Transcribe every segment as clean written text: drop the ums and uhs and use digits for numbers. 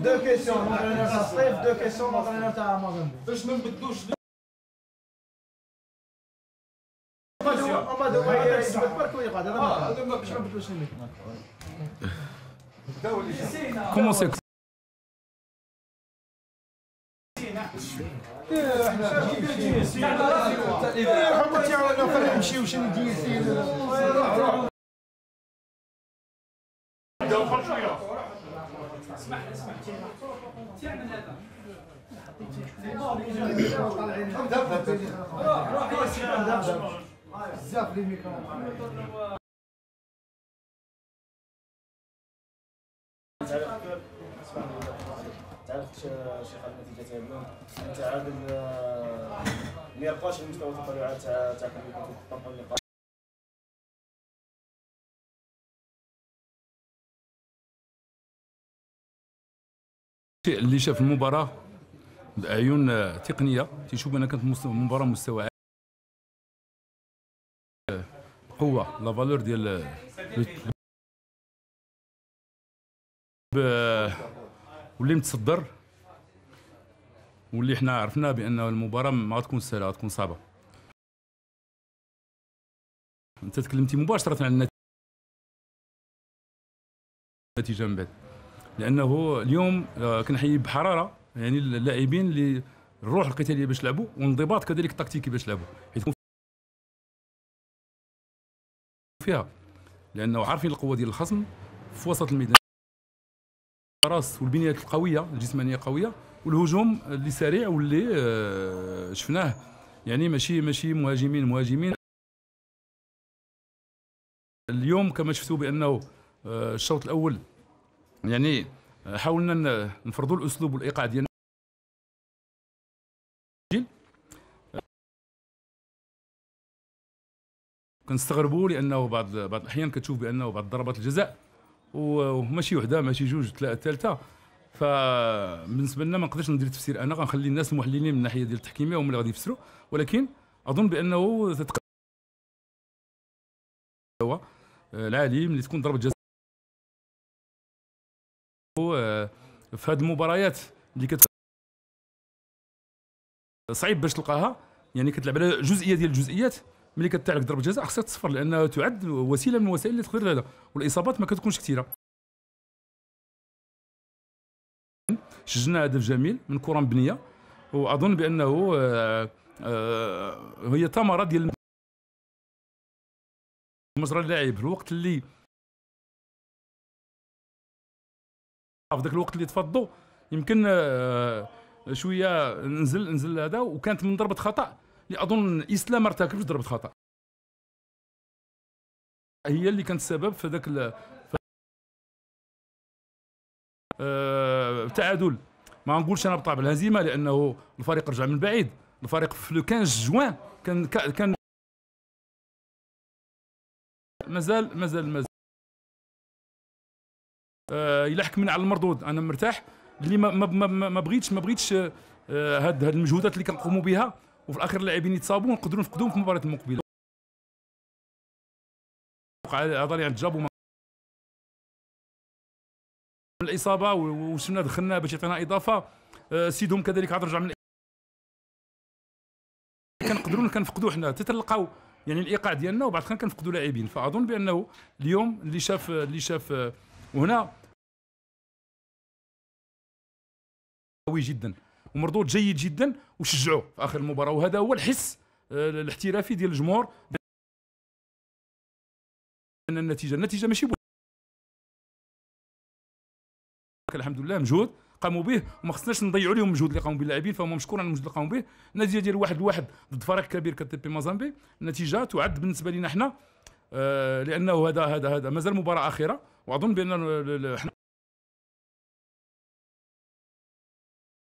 دو كيسيون لونترينور تاع الصيف، دو كيسيون لونترينور تاع موزمبيق. باش ما نبدلوش Comment c'est que بزاف لي ميكرو. تعرفت شي حاجه النتيجه تاع اليوم انت عادل ما يرقاش المستوى التطلعات تاع كنت اللقاء اللي شاف المباراة بعيون تقنية تيشوف أنا كانت مباراة مستوى قوة لا فالور ديال واللي متصدر واللي حنا عرفنا بأن المباراة ما غتكون سهلة، غتكون صعبة. أنت تكلمتي مباشرة عن النتيجة من بعد، لأنه اليوم كنحيي بحرارة يعني اللاعبين اللي الروح القتالية باش يلعبوا والانضباط كذلك التكتيكي باش يلعبوا حيت فيها، لأنه عارفين القوة ديال الخصم في وسط الميدان، الراس والبنيات القوية الجسمانية قوية والهجوم اللي سريع واللي شفناه يعني ماشي مهاجمين اليوم كما شفتوا بأنه الشوط الأول يعني حاولنا نفرضوا الأسلوب والإيقاع ديالنا كنستغربوا لأنه بعض الأحيان كتشوف بأنه بعض ضربات الجزاء وماشي وحده ماشي جوج ثلاثه، فبالنسبه لنا ما نقدرش ندير تفسير، انا غنخلي الناس المحللين من الناحيه ديال التحكيميه هم اللي غادي يفسروا، ولكن اظن بانه العالي ملي تكون ضربه جزاء في هذه المباريات اللي صعيب باش تلقاها، يعني كتلعب على جزئيه ديال الجزئيات، ملي كتعلق ضربه جزاء خصها تصفر لانها تعد وسيله من الوسائل اللي تقدر هذا، والاصابات ما كتكونش كثيره. سجلنا هدف جميل من كره مبنيه، واظن بانه هي ثمره ديال مجرى اللاعب في الوقت اللي في ذاك الوقت اللي تفضوا يمكن شويه نزل هذا، وكانت من ضربه خطا اللي اظن اسلام ما ارتكبش ضربه خطا، هي اللي كانت السبب في ذاك التعادل. ما نقولش انا بطبع الهزيمه لانه الفريق رجع من بعيد، الفريق في لو 15 جوان كان مازال الا حكمنا على المردود انا مرتاح، اللي ما بغيتش هاد المجهودات اللي كنقوموا بها وفي الاخير اللاعبين يتصابوا ونقدروا نفقدوهم في المباريات المقبله. هذا اللي جابوا الاصابه وشفنا دخلنا باش يعطينا اضافه، سيدهم كذلك عاد رجع من كنقدروا كنفقدوا حنا حتى تلقاو يعني الايقاع ديالنا وبعد كنفقدوا لاعبين، فاظن بانه اليوم اللي شاف وهنا قوي جدا ومردود جيد جدا وشجعوه في اخر المباراه، وهذا هو الحس الاحترافي ديال الجمهور ان النتيجه ماشي الحمد لله مجهود قاموا به وما خصناش نضيعوا لهم المجهود اللي قاموا به اللاعبين، فهم مشكورين على المجهود اللي قاموا به. النتيجه ديال 1-1 ضد فريق كبير كتبي موزامبيق، النتيجه تعد بالنسبه لنا احنا لانه هذا مازال مباراه اخيره، واظن بان احنا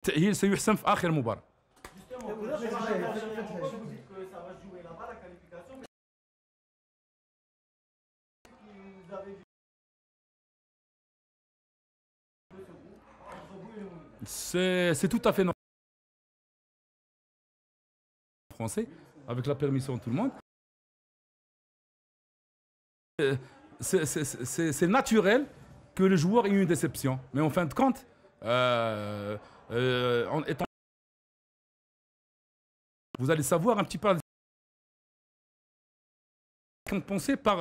التاهيل سيحسم في اخر مباراه. C'est tout à fait normal. Français, avec la permission de tout le monde. c'est naturel que le joueur ait une déception. Mais en fin de compte, vous allez savoir un petit peu compenser par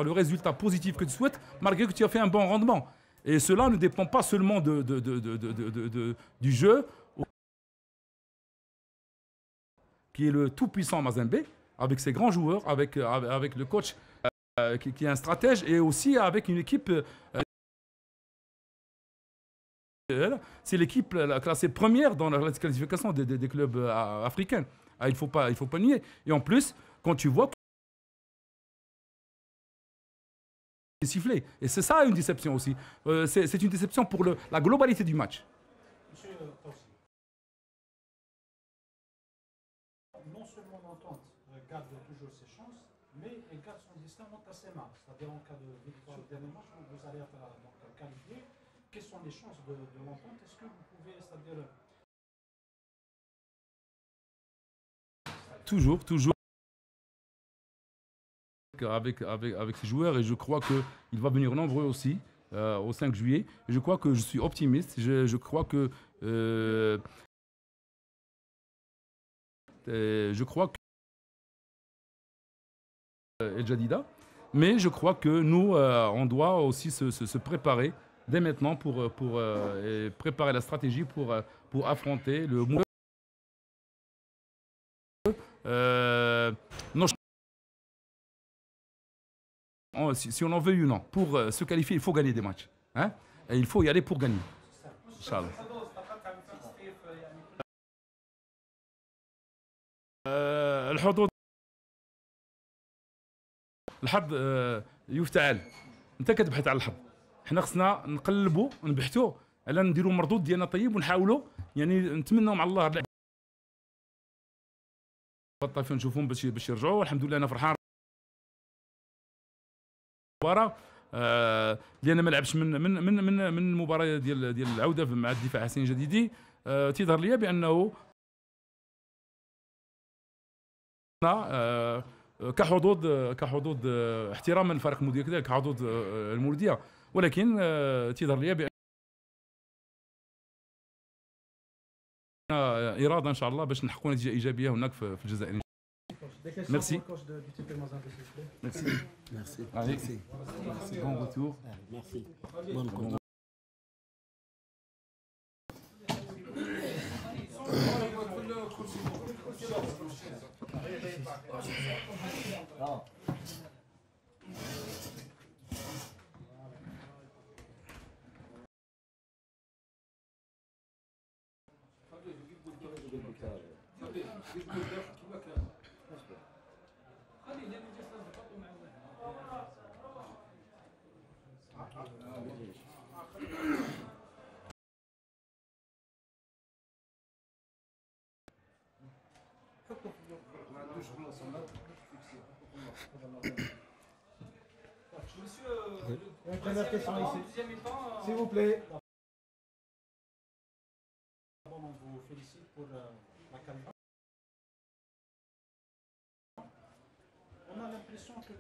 le résultat positif que tu souhaites, malgré que tu as fait un bon rendement. Et cela ne dépend pas seulement du jeu, qui est le tout-puissant Mazembe, avec ses grands joueurs, avec le coach qui est un stratège, et aussi avec une équipe. C'est l'équipe classée première dans la qualification des clubs africains. Ah, il faut pas nier. Et en plus, quand tu vois c'est sifflé. Et c'est ça une déception aussi. C'est une déception pour la globalité du match. Monsieur Tossi, non seulement l'entente garde toujours ses chances, mais elle garde son destin entre ses mains. C'est-à-dire en cas de victoire au dernier match, vous allez être qualifié. Quelles sont les chances de l'entente? Est-ce que vous pouvez, c'est-à-dire... Toujours. Avec ces joueurs, et je crois qu'il va venir nombreux aussi au 5 juillet. Et je crois que je suis optimiste. Je crois que El Jadida, mais je crois que nous on doit aussi se préparer dès maintenant pour préparer la stratégie pour affronter le si on en veut une, pour se qualifier, il faut gagner des matchs. Hein? Et il faut y aller pour gagner. Inch'Allah. الحظوظ الحظ يفتعل. انت كتبحث على الحظ، حنا خصنا نقلبوا ونبحثوا على نديروا مردود ديالنا طيب، ونحاولوا يعني نتمنوا مع الله الطرفين نشوفهم باش يرجعوا. الحمد لله انا فرحان المباراه لان ما لعبش من المباراه ديال العوده مع الدفاع حسين جديدي. تيظهر لي بانه كحظوظ احتراما للفريق المولوديه كذلك كحظوظ المولوديه، ولكن تيظهر لي بان اراده ان شاء الله باش نحققوا نتيجه ايجابيه هناك في الجزائر. Merci. Merci. Merci. Allez. Merci. Bon retour. Merci. Bonne Une première question ici. S'il vous plaît. On vous félicite pour la qualité. On a l'impression que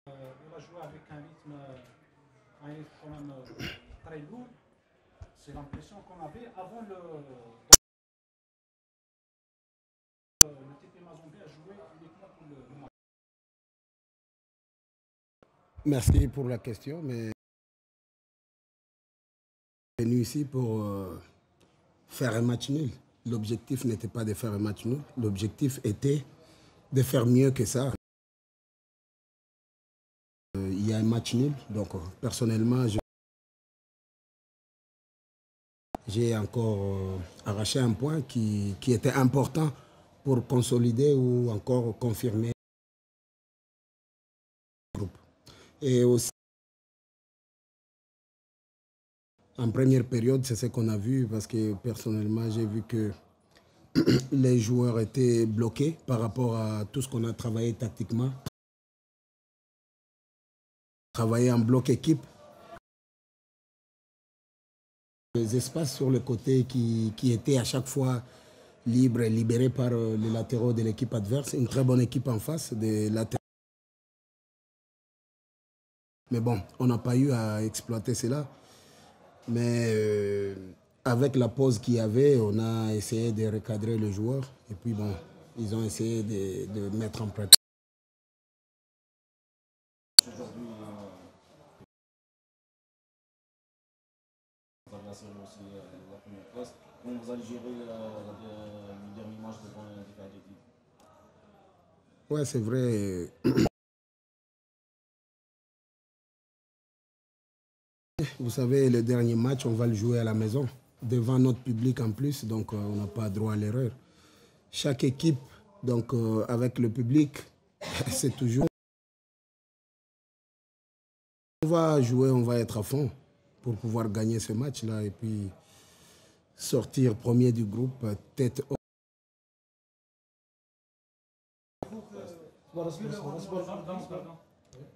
on a joué avec un rythme quand même très lourd. C'est l'impression qu'on avait avant le TP Mazembe a joué uniquement pour le match. Merci pour la question, mais je suis venu ici pour faire un match nul. L'objectif n'était pas de faire un match nul, l'objectif était de faire mieux que ça. Il y a un match nul, donc personnellement, j'ai encore arraché un point qui était important pour consolider ou encore confirmer le groupe. Et aussi, en première période, c'est ce qu'on a vu parce que personnellement, j'ai vu que les joueurs étaient bloqués par rapport à tout ce qu'on a travaillé tactiquement. Travailler en bloc équipe. Les espaces sur le côté qui étaient à chaque fois libre et libéré par les latéraux de l'équipe adverse. Une très bonne équipe en face des latéraux. Mais bon, on n'a pas eu à exploiter cela. Mais avec la pause qu'il y avait, on a essayé de recadrer le joueur. Et puis bon, ils ont essayé de mettre en pratique. Aujourd'hui, vous avez assuré aussi la première place. Comment vous allez gérer le dernier match devant des cadres d'équipe? Ouais, c'est vrai. Vous savez, le dernier match, on va le jouer à la maison, devant notre public en plus, donc on n'a pas droit à l'erreur. Chaque équipe, donc avec le public, c'est toujours... On va jouer, on va être à fond pour pouvoir gagner ce match-là et puis sortir premier du groupe, tête haute.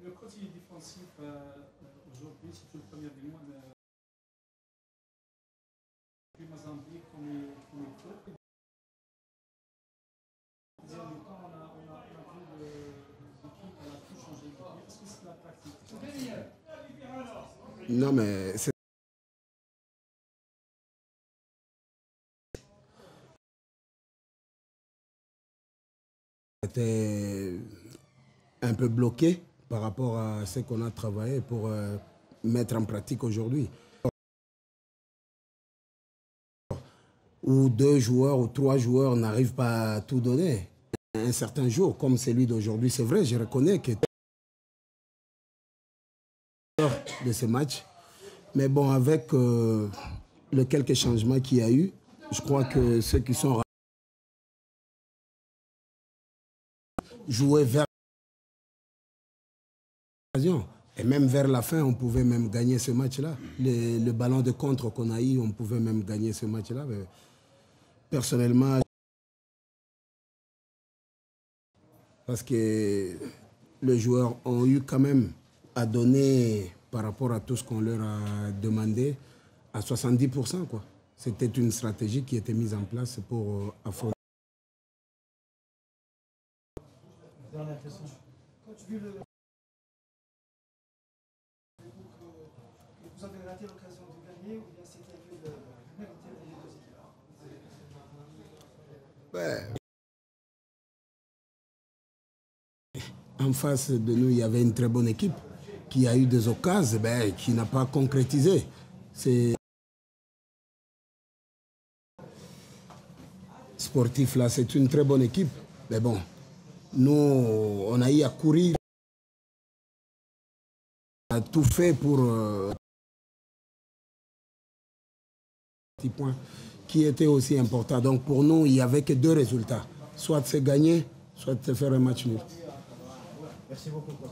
Le côté défensif aujourd'hui, c'est le premier du monde. Puis Mozambique, comme il faut. Dans le temps, on a vu l'équipe, elle a tout changé. Est-ce que c'est la tactique? Non, mais c'est... C'était un peu bloqué par rapport à ce qu'on a travaillé pour mettre en pratique aujourd'hui. Où 2 joueurs ou 3 joueurs n'arrivent pas à tout donner. Un certain jour, comme celui d'aujourd'hui, c'est vrai, je reconnais que de ce match. Mais bon, avec les quelques changements qu'il y a eu, je crois que ceux qui sont joués vers et même vers la fin, on pouvait même gagner ce match-là. Le ballon de contre qu'on a eu, on pouvait même gagner ce match-là. Personnellement, parce que les joueurs ont eu quand même à donner par rapport à tout ce qu'on leur a demandé à 70%, quoi. C'était une stratégie qui était mise en place pour affronter. Dernière question. Quand tu vis vous avez raté l'occasion de gagner ou bien c'était que le mérité des deux équipes? En face de nous, il y avait une très bonne équipe qui a eu des occasions, qui n'a pas concrétisé. C'est sportif là, c'est une très bonne équipe. Mais bon, nous, on a eu à courir, à tout fait pour petit point qui était aussi important. Donc pour nous, il n'y avait que 2 résultats. Soit c'est gagner, soit c'est faire un match nul. Merci beaucoup, coach.